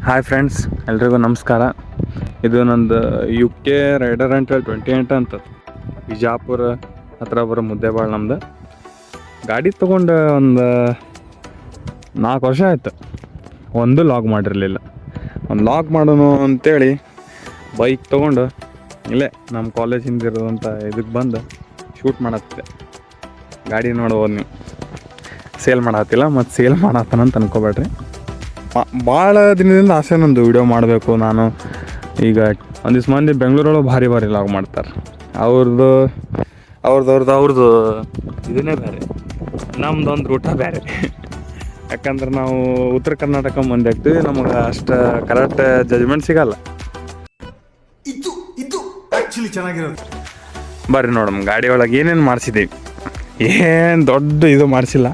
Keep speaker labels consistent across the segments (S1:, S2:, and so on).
S1: Hi friends, ಎಲ್ರಿಗೂ ನಮಸ್ಕಾರ. ಇದು ನಂದು UK ರೈಡರ್ ಅಂತೇಳಿ 28 ಅಂತ ಬಿಜಾಪುರ ಹತ್ರ ಬರೋ ಮುದ್ದೇಬಾಳ್. ನಮ್ದು ಗಾಡಿ ತೊಗೊಂಡು ಒಂದು 4 ವರ್ಷ ಆಯ್ತು. ಒಂದು ಲಾಗ್ ಮಾಡಿರಲಿಲ್ಲ. ಒಂದು ಲಾಗ್ ಮಾಡೋಣ ಅಂತೇಳಿ ಬೈಕ್ ತೊಗೊಂಡು ಇಲ್ಲೇ ನಮ್ಮ ಕಾಲೇಜಿಂದ ಇರೋದಂಥ ಇದಕ್ಕೆ ಬಂದು ಶೂಟ್ ಮಾಡತ್ತಿದ್ದೆ. ಗಾಡಿ ನೋಡ್ಬೋದು ನೀವು. ಸೇಲ್ ಮಾಡತ್ತಿಲ್ಲ, ಮತ್ತು ಸೇಲ್ ಮಾಡತ್ತಾನಂತ ಅನ್ಕೋಬೇಡ್ರಿ. ಭಾಳ ದಿನದಿಂದ ಆಸೆ ನಂದು ವಿಡಿಯೋ ಮಾಡಬೇಕು. ನಾನು ಈಗ ಒಂದಿವ್ಸ ಮಂದಿ ಬೆಂಗಳೂರೊಳಗೆ ಭಾರಿ ಲಾಗ್ ಮಾಡ್ತಾರೆ. ಅವ್ರದ್ದು ಇದನ್ನೇ ಬೇರೆ, ನಮ್ದೊಂದು ರೂಟ ಬೇರೆ. ಯಾಕಂದ್ರೆ ನಾವು ಉತ್ತರ ಕರ್ನಾಟಕ ಮಂದಿ ಆಗ್ತೀವಿ, ನಮಗೆ ಅಷ್ಟು ಕರೆಕ್ಟ್ ಜಜ್ಮೆಂಟ್ ಸಿಗಲ್ಲ.
S2: ಇದು ಆ್ಯಕ್ಚುಲಿ ಚೆನ್ನಾಗಿರೋದು.
S1: ಬರ್ರಿ ನೋಡಮ್ಮ, ಗಾಡಿ ಒಳಗೆ ಏನೇನು ಮಾಡಿಸಿದ್ದೀವಿ. ಏನು ದೊಡ್ಡ ಇದು ಮಾಡಿಸಿಲ್ಲ.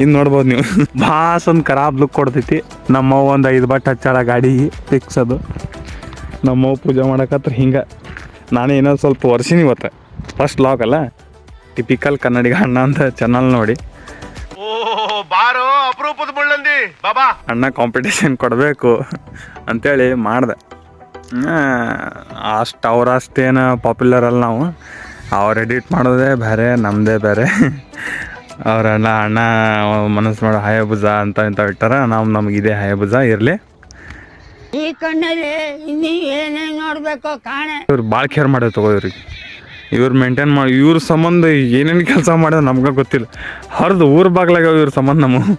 S1: ಇನ್ನು ನೋಡ್ಬೋದು ನೀವು. ಭಾಸ್ ಒಂದು ಖರಾಬ್ ಲುಕ್ ಕೊಡ್ತೈತಿ. ನಮ್ಮವ್ವ ಒಂದು 5 ಬಟ್ ಹಚ್ಚಾಳ ಗಾಡಿ ಫಿಕ್ಸ್. ಅದು ನಮ್ಮವ್ವ ಪೂಜೆ ಮಾಡಕತ್ರ ಹಿಂಗೆ. ನಾನೇ ಏನೋ ಸ್ವಲ್ಪ ವರ್ಷಿನಿ ಇವತ್ತು ಫಸ್ಟ್ ಲಾಗ್ ಅಲ್ಲ. ಟಿಪಿಕಲ್ ಕನ್ನಡಿಗ ಅಣ್ಣ ಅಂತ ಚಾನಲ್ ನೋಡಿ ಅಣ್ಣ ಕಾಂಪಿಟೇಷನ್ ಕೊಡಬೇಕು ಅಂಥೇಳಿ ಮಾಡಿದೆ. ಅಷ್ಟೇನು ಪಾಪ್ಯುಲರ್ ಅಲ್ಲ ನಾವು. ಅವ್ರು ಎಡಿಟ್ ಮಾಡೋದೇ ಬೇರೆ, ನಮ್ಮದೇ ಬೇರೆ. ಅವರೆಲ್ಲ ಅಣ್ಣ ಮನಸ್ಸು ಮಾಡೋ ಹಯಭುಜ ಅಂತ ಇಂಥ ಇಟ್ಟಾರ. ನಮಗಿದೆ ಹಯಭುಜ ಇರಲಿ.
S3: ಈ ಕಣ್ಣಲ್ಲಿ ಇನ್ನೂ ಏನೇನು ನೋಡಬೇಕು ಕಾಣೆ.
S1: ಇವ್ರು ಭಾಳ ಕೇರ್ ಮಾಡೋದು ತಗೋ. ಇವ್ರು ಮೇಂಟೈನ್ ಮಾಡಿ ಇವ್ರ ಸಂಬಂಧ ಏನೇನು ಕೆಲಸ ಮಾಡೋದು ನಮ್ಗೆ ಗೊತ್ತಿಲ್ಲ. ಹರಿದು ಊರ ಬಾಗ್ಲಾಗ ಇವ್ರ ಸಂಬಂಧ ನಮಗೆ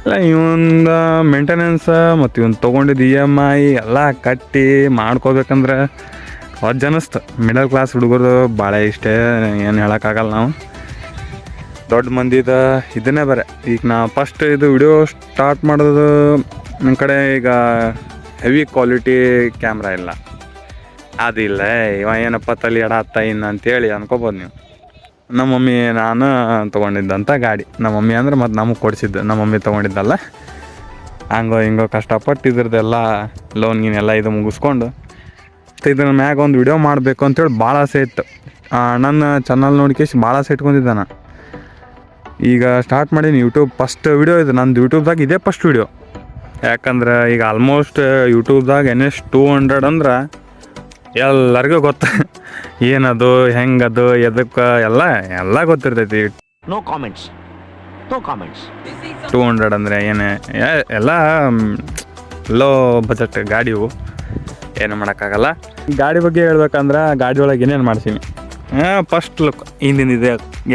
S1: ಇಲ್ಲ. ಇವಂದ ಮೇಂಟೆನೆನ್ಸ್ ಮತ್ತು ಇವನ್ ತೊಗೊಂಡಿದ್ದು EMI ಎಲ್ಲ ಕಟ್ಟಿ ಮಾಡ್ಕೋಬೇಕಂದ್ರೆ ಹೊಜ್ಜ ಅನ್ನಿಸ್ತು. ಮಿಡಲ್ ಕ್ಲಾಸ್ ಹುಡುಗರು ಭಾಳ ಇಷ್ಟ, ಏನು ಹೇಳೋಕ್ಕಾಗಲ್ಲ. ನಾವು ದೊಡ್ಡ ಮಂದಿದ ಇದನ್ನೇ ಬೇರೆ. ಈಗ ನಾ ಫಸ್ಟ್ ಇದು ವಿಡಿಯೋ ಸ್ಟಾರ್ಟ್ ಮಾಡೋದು ನನ್ನ ಕಡೆ ಈಗ ಹೆವಿ ಕ್ವಾಲಿಟಿ ಕ್ಯಾಮ್ರಾ ಇಲ್ಲ, ಅದಿಲ್ಲ. ಇವ ಏನಪ್ಪ ತಲೆ ಎಡಾತ್ತ ಇನ್ನು ಅಂತೇಳಿ ಅನ್ಕೋಬೋದು ನೀವು. ನಮ್ಮ ಮಮ್ಮಿ ನಾನು ತೊಗೊಂಡಿದ್ದಂಥ ಗಾಡಿ. ನಮ್ಮ ಮಮ್ಮಿ ಅಂದ್ರೆ ಮತ್ತು ನಮಗೆ ಕೊಡಿಸಿದ್ದು. ನಮ್ಮ ಮಮ್ಮಿ ತೊಗೊಂಡಿದ್ದಲ್ಲ. ಹಂಗೋ ಹಿಂಗೋ ಕಷ್ಟಪಟ್ಟು ಇದ್ರದ್ದೆಲ್ಲ ಲೋನ್ ಗೀನೆಲ್ಲ ಇದು ಮುಗಿಸ್ಕೊಂಡು ಇದ್ರ ಮ್ಯಾಗ ಒಂದು ವಿಡಿಯೋ ಮಾಡಬೇಕು ಅಂತೇಳಿ ಭಾಳ ಆಸೆ ಇತ್ತು. ನನ್ನ ಚಾನಲ್ ನೋಡ್ಕೇಸಿ ಭಾಳ ಆಸೆ ಇಟ್ಕೊಂಡಿದ್ದೆ ನಾನು. ಈಗ ಸ್ಟಾರ್ಟ್ ಮಾಡೀನಿ ಯೂಟ್ಯೂಬ್. ಫಸ್ಟ್ ವಿಡಿಯೋ ಇದು ನಂದು ಯೂಟ್ಯೂಬ್ದಾಗ. ಇದೇ ಫಸ್ಟ್ ವಿಡಿಯೋ. ಯಾಕಂದ್ರೆ ಈಗ ಆಲ್ಮೋಸ್ಟ್ ಯೂಟ್ಯೂಬ್ದಾಗ NS200 ಅಂದ್ರೆ ಎಲ್ಲರಿಗೂ ಗೊತ್ತ. ಏನದು, ಹೆಂಗದು, ಎದಕ್ಕೆ ಎಲ್ಲ ಗೊತ್ತಿರ್ತೈತಿ.
S2: ನೋ ಕಾಮೆಂಟ್ಸ್
S1: 200 ಅಂದರೆ ಏನು, ಎಲ್ಲ ಲೋ ಬಜೆಟ್ ಗಾಡಿವು. ಏನು ಮಾಡೋಕ್ಕಾಗಲ್ಲ. ಗಾಡಿ ಬಗ್ಗೆ ಹೇಳ್ಬೇಕಂದ್ರೆ ಗಾಡಿ ಒಳಗೆ ಏನೇನು ಮಾಡ್ತೀನಿ. ಫಸ್ಟ್ ಲುಕ್ ಹಿಂದಿಂದಿದೆ,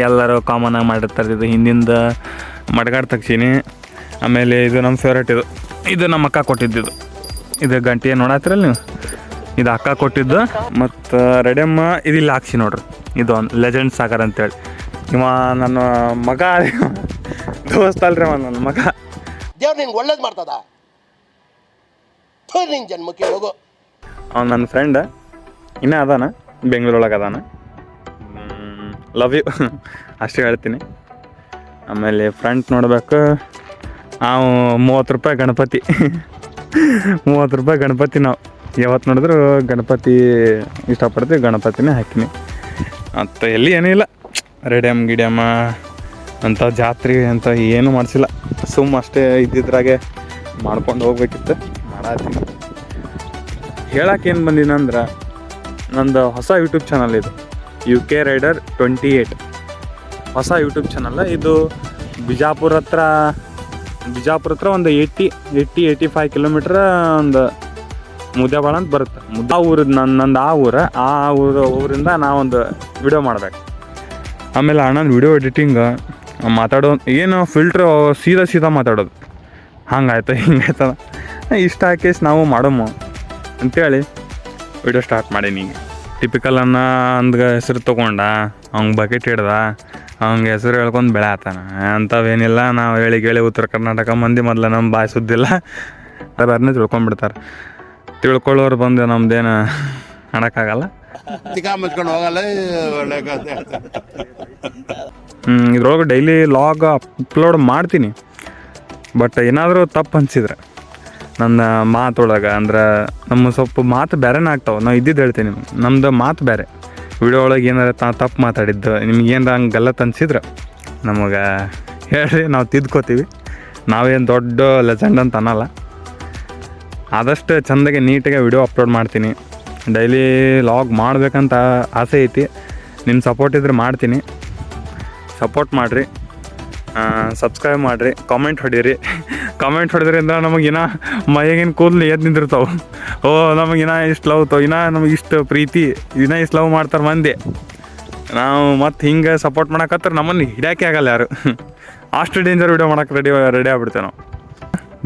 S1: ಎಲ್ಲರೂ ಕಾಮನಾಗಿ ಮಾಡಿರ್ತಾರೆ. ಇದು ಹಿಂದಿಂದ ಮಡ್ಗಾಡ್ ತೆಗ್ಸೀನಿ. ಆಮೇಲೆ ಇದು ನಮ್ಮ ಫೇವ್ರೇಟ್. ಇದು ನಮ್ಮ ಅಕ್ಕ ಕೊಟ್ಟಿದ್ದು. ಇದು ಗಂಟೆ ನೋಡತ್ತಿರಲ್ಲ ನೀವು, ಇದು ಅಕ್ಕ ಕೊಟ್ಟಿದ್ದು. ಮತ್ತು ರೆಡಿಯಮ್ಮ ಇದಿಲ್ಲ ಹಾಕ್ಸಿ ನೋಡ್ರಿ. ಇದು ಒಂದು ಲೆಜೆಂಡ್ ಸಾಗರ್ ಅಂತೇಳಿ. ಇವ ನನ್ನ ಮಗ ದೋಸ್ತ ಅಲ್ರಿ, ಅವ ನನ್ನ ಮಗ.
S4: ದೇವ್ರು ನಿನ್ಗೆ ಒಳ್ಳೇದು ಮಾಡ್ತದ, ನಿನ್ನ ಜನ್ಮಕ್ಕೆ ಹೋಗು.
S1: ಅವ್ನು ನನ್ನ ಫ್ರೆಂಡ್ ಇನ್ನೂ ಅದಾನ, ಬೆಂಗಳೂರೊಳಗೆ ಅದಾನ. ಲವ್ ಯು ಅಷ್ಟೇ ಹೇಳ್ತೀನಿ. ಆಮೇಲೆ ಫ್ರಂಟ್ ನೋಡ್ಬೇಕು. ನಾವು 30 ರೂಪಾಯಿ ಗಣಪತಿ 30 ರೂಪಾಯಿ ಗಣಪತಿ. ನಾವು ಯಾವತ್ತು ನೋಡಿದ್ರು ಗಣಪತಿ ಇಷ್ಟಪಡ್ತೀವಿ, ಗಣಪತಿನೇ ಹಾಕಿನಿ. ಮತ್ತು ಎಲ್ಲಿ ಏನೂ ಇಲ್ಲ. ರೆಡಿಯಮ್ ಗಿಡಿಯಮ್ಮ ಅಂತ ಜಾತ್ರೆ ಅಂತ ಏನೂ ಮಾಡಿಸಿಲ್ಲ. ಅಷ್ಟೇ ಇದ್ದಿದ್ರಾಗೆ ಮಾಡ್ಕೊಂಡು ಹೋಗ್ಬೇಕಿತ್ತು, ಮಾಡತ್ತೀನಿ. ಹೇಳಕ್ಕೇನು ಬಂದಿನಂದ್ರೆ, ನಂದು ಹೊಸ ಯೂಟ್ಯೂಬ್ ಚಾನಲ್ ಇದು, UK ರೈಡರ್ 28 ಹೊಸ ಯೂಟ್ಯೂಬ್ ಚಾನಲ್. ಇದು ಬಿಜಾಪುರ ಹತ್ರ ಒಂದು 80-85 ಕಿಲೋಮೀಟ್ರ್ ಒಂದು ಮುದ್ದೇಬಾಳ ಅಂತ ಬರುತ್ತೆ. ಆ ಊರು ನಂದು ಆ ಊರಿಂದ ನಾವೊಂದು ವಿಡಿಯೋ ಮಾಡ್ಬೇಕು. ಆಮೇಲೆ ಅಣ್ಣನ ವಿಡಿಯೋ ಎಡಿಟಿಂಗ್ ಮಾತಾಡೋ ಏನು ಫಿಲ್ಟ್ರ್ ಸೀದಾ ಮಾತಾಡೋದು. ಹಂಗಾಯ್ತು ಹಿಂಗಾಯ್ತದ ಇಷ್ಟ ಹಾಕೇಸಿ ನಾವು ಮಾಡಮ್ಮ ಅಂಥೇಳಿ ವಿಡಿಯೋ ಸ್ಟಾರ್ಟ್ ಮಾಡೀನಿ. ಈಗ ಟಿಪಿಕಲ್ ಅಂದ್ಗೆ ಹೆಸರು ತೊಗೊಂಡ ಅವ್ಗೆ ಬಕೆಟ್ ಹಿಡ್ದ, ಅವ್ಗೆ ಹೆಸರು ಹೇಳ್ಕೊಂಡು ಬೆಳೆ ಆತಾನ. ಅಂಥವೇನಿಲ್ಲ. ನಾವು ಹೇಳಿ ಉತ್ತರ ಕರ್ನಾಟಕ ಮಂದಿ ಮೊದಲು ನಮ್ಮ ಬಾಯಿ ಸುದ್ದಿಲ್ಲ, ಅದನ್ನೇ ತಿಳ್ಕೊಂಡ್ಬಿಡ್ತಾರೆ. ತಿಳ್ಕೊಳ್ಳೋರು ಬಂದು ನಮ್ದೇನು ಮಾಡೋಕ್ಕಾಗಲ್ಲ. ಇದ್ರೊಳಗೆ ಡೈಲಿ ಲಾಗ್ ಅಪ್ಲೋಡ್ ಮಾಡ್ತೀನಿ. ಬಟ್ ಏನಾದರೂ ತಪ್ಪು ಅನಿಸಿದ್ರೆ ನನ್ನ ಮಾತೊಳಗೆ ಅಂದ್ರೆ ನಮ್ಮ ಸ್ವಲ್ಪ ಮಾತು ಬೇರೆನೇ ಆಗ್ತಾವೆ. ನಾವು ಇದ್ದಿದ್ದು ಹೇಳ್ತೀನಿ, ನಮ್ಮದು ಮಾತು ಬೇರೆ. ವಿಡಿಯೋ ಒಳಗೆ ಏನಾರ ತಪ್ಪು ಮಾತಾಡಿದ್ದು ನಿಮ್ಗೇನು ಹಂಗೆ ಗಲ್ಲತ್ತು ಅನಿಸಿದ್ರೆ ನಮಗೆ ಹೇಳ್ರಿ, ನಾವು ತಿದ್ಕೋತೀವಿ. ನಾವೇನು ದೊಡ್ಡ ಲೆಜೆಂಡ್ ಅಂತ ಅನ್ನಲ್ಲ. ಆದಷ್ಟು ಚೆಂದಾಗೆ ನೀಟಾಗೆ ವಿಡಿಯೋ ಅಪ್ಲೋಡ್ ಮಾಡ್ತೀನಿ. ಡೈಲಿ ಲಾಗ್ ಮಾಡಬೇಕಂತ ಆಸೆ ಐತಿ. ನಿಮ್ಮ ಸಪೋರ್ಟ್ ಇದ್ರೆ ಮಾಡ್ತೀನಿ. ಸಪೋರ್ಟ್ ಮಾಡಿರಿ, ಸಬ್ಸ್ಕ್ರೈಬ್ ಮಾಡಿರಿ, ಕಾಮೆಂಟ್ ಹೊಡೀರಿ. ಕಾಮೆಂಟ್ ಹೊಡೆದ್ರಿಂದ ನಮಗಿನ್ನ ಮೈಯಾಗಿನ ಕೂದಲು ಎದ್ದು ನಿಂದಿರ್ತಾವೆ. ಓ ನಮಗಿನ್ನ ಇಷ್ಟು ಲವ್ ನಮಗೆ ಇಷ್ಟು ಪ್ರೀತಿ, ಇಷ್ಟು ಲವ್ ಮಾಡ್ತಾರೆ ಮಂದಿ. ನಾವು ಮತ್ತು ಹಿಂಗೆ ಸಪೋರ್ಟ್ ಮಾಡಕತ್ತಾರೆ ನಮ್ಮನ್ನು ಹಿಡ್ಯಾಕೆ ಆಗಲ್ಲ ಯಾರು. ಅಷ್ಟು ಡೇಂಜರ್ ವಿಡಿಯೋ ಮಾಡೋಕೆ ರೆಡಿ ಆಗ್ಬಿಡ್ತೇವೆ ನಾವು.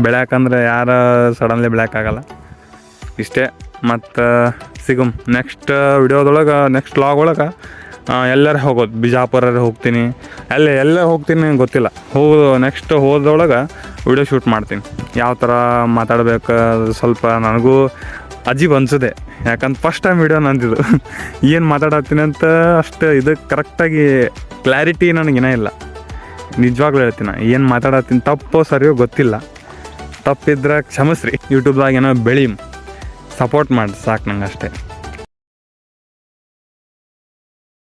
S1: ಬೆಳ್ಯಾಕಂದ್ರೆ ಯಾರು ಸಡನ್ಲಿ ಬೆಳ್ಯಾಕಾಗಲ್ಲ. ಇಷ್ಟೇ. ಮತ್ತು ಸಿಗುಮ್ ನೆಕ್ಸ್ಟ್ ವಿಡಿಯೋದೊಳಗೆ, ನೆಕ್ಸ್ಟ್ ವ್ಲಾಗ್ ಒಳಗೆ ಎಲ್ಲರೂ ಹೋಗೋದು. ಬಿಜಾಪುರ ಹೋಗ್ತೀನಿ, ಎಲ್ಲ ಹೋಗ್ತೀನಿ ಗೊತ್ತಿಲ್ಲ. ನೆಕ್ಸ್ಟ್ ಹೋದೊಳಗೆ ವಿಡಿಯೋ ಶೂಟ್ ಮಾಡ್ತೀನಿ. ಯಾವ ಥರ ಮಾತಾಡ್ಬೇಕು ಸ್ವಲ್ಪ ನನಗೂ ಅಜೀಬ್ ಅನಿಸಿದೆ. ಯಾಕಂದ್ರೆ ಫಸ್ಟ್ ಟೈಮ್ ವಿಡಿಯೋ ನಂದಿದ್ದು. ಏನು ಮಾತಾಡತ್ತೀನಿ ಅಂತ ಅಷ್ಟು ಇದು ಕರೆಕ್ಟಾಗಿ ಕ್ಲಾರಿಟಿ ನನಗೇನೇ ಇಲ್ಲ. ನಿಜವಾಗ್ಲೂ ಹೇಳ್ತೀನಿ, ಏನು ಮಾತಾಡತ್ತೀನಿ ತಪ್ಪೋ ಸರಿಯೋ ಗೊತ್ತಿಲ್ಲ. ತಪ್ಪಿದ್ರೆ ಕ್ಷಮಿಸ್ರಿ. ಯೂಟ್ಯೂಬ್ದಾಗ ಏನೋ ಬೆಳೀಮ್, ಸಪೋರ್ಟ್ ಮಾಡಿ ಸಾಕು ನಂಗೆ ಅಷ್ಟೇ.